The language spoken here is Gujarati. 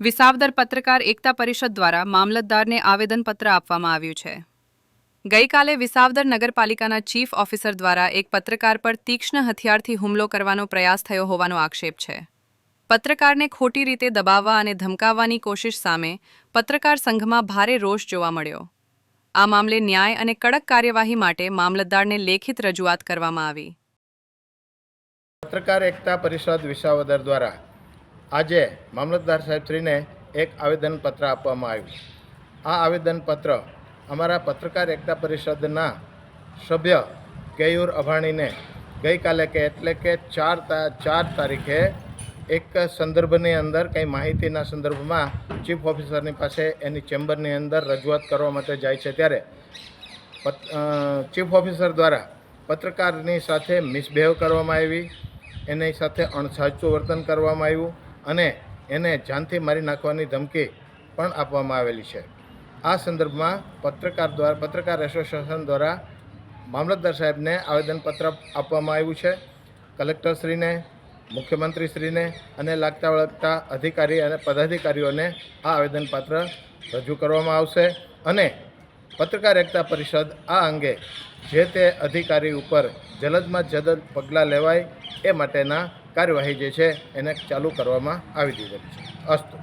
વિસાવદર પત્રકાર એકતા પરિષદ દ્વારા મામલતદારને આવેદનપત્ર આપવામાં આવ્યું છે. ગઈકાલે વિસાવદર નગરપાલિકાના ચીફ ઓફિસર દ્વારા એક પત્રકાર પર તીક્ષ્ણ હથિયારથી હુમલો કરવાનો પ્રયાસ થયો હોવાનો આક્ષેપ છે. પત્રકારને ખોટી રીતે દબાવવા અને ધમકાવવાની કોશિશ સામે પત્રકાર સંઘમાં ભારે રોષ જોવા મળ્યો. આ મામલે ન્યાય અને કડક કાર્યવાહી માટે મામલતદારને લેખિત રજૂઆત કરવામાં આવી. પત્રકાર એકતા પરિષદ વિસાવદર દ્વારા આજે મામલતદાર સાહેબશ્રીને એક આવેદનપત્ર આપવામાં આવ્યું. આ આવેદનપત્ર અમારા પત્રકાર એકતા પરિષદના સભ્ય કેયુર અભાણીને ગઈકાલે એટલે કે 4 તારીખે એક સંદર્ભની અંદર કંઈ માહિતીના સંદર્ભમાં ચીફ ઓફિસરની પાસે એની ચેમ્બરની અંદર રજૂઆત કરવા માટે જાય છે ત્યારે ચીફ ઓફિસર દ્વારા પત્રકારની સાથે મિસબિહેવ કરવામાં આવી, એની સાથે અણસાચું વર્તન કરવામાં આવ્યું અને એને જાનથી મારી નાખવાની ધમકી પણ આપવામાં આવેલી છે. આ સંદર્ભમાં પત્રકાર એસોસિએશન દ્વારા મામલતદાર સાહેબને આવેદનપત્ર આપવામાં આવ્યું છે. કલેક્ટરશ્રીને, મુખ્યમંત્રીશ્રીને અને લાગતા વળગતા અધિકારી અને પદાધિકારીઓને આ આવેદનપત્ર રજૂ કરવામાં આવશે અને પત્રકાર એકતા પરિષદ આ અંગે જે તે અધિકારી ઉપર જલદમાં જલદ પગલાં લેવાય એ માટેના કાર્યવાહી જે છે એને ચાલુ કરવામાં આવી દીધેલી છે. અસ્તુ.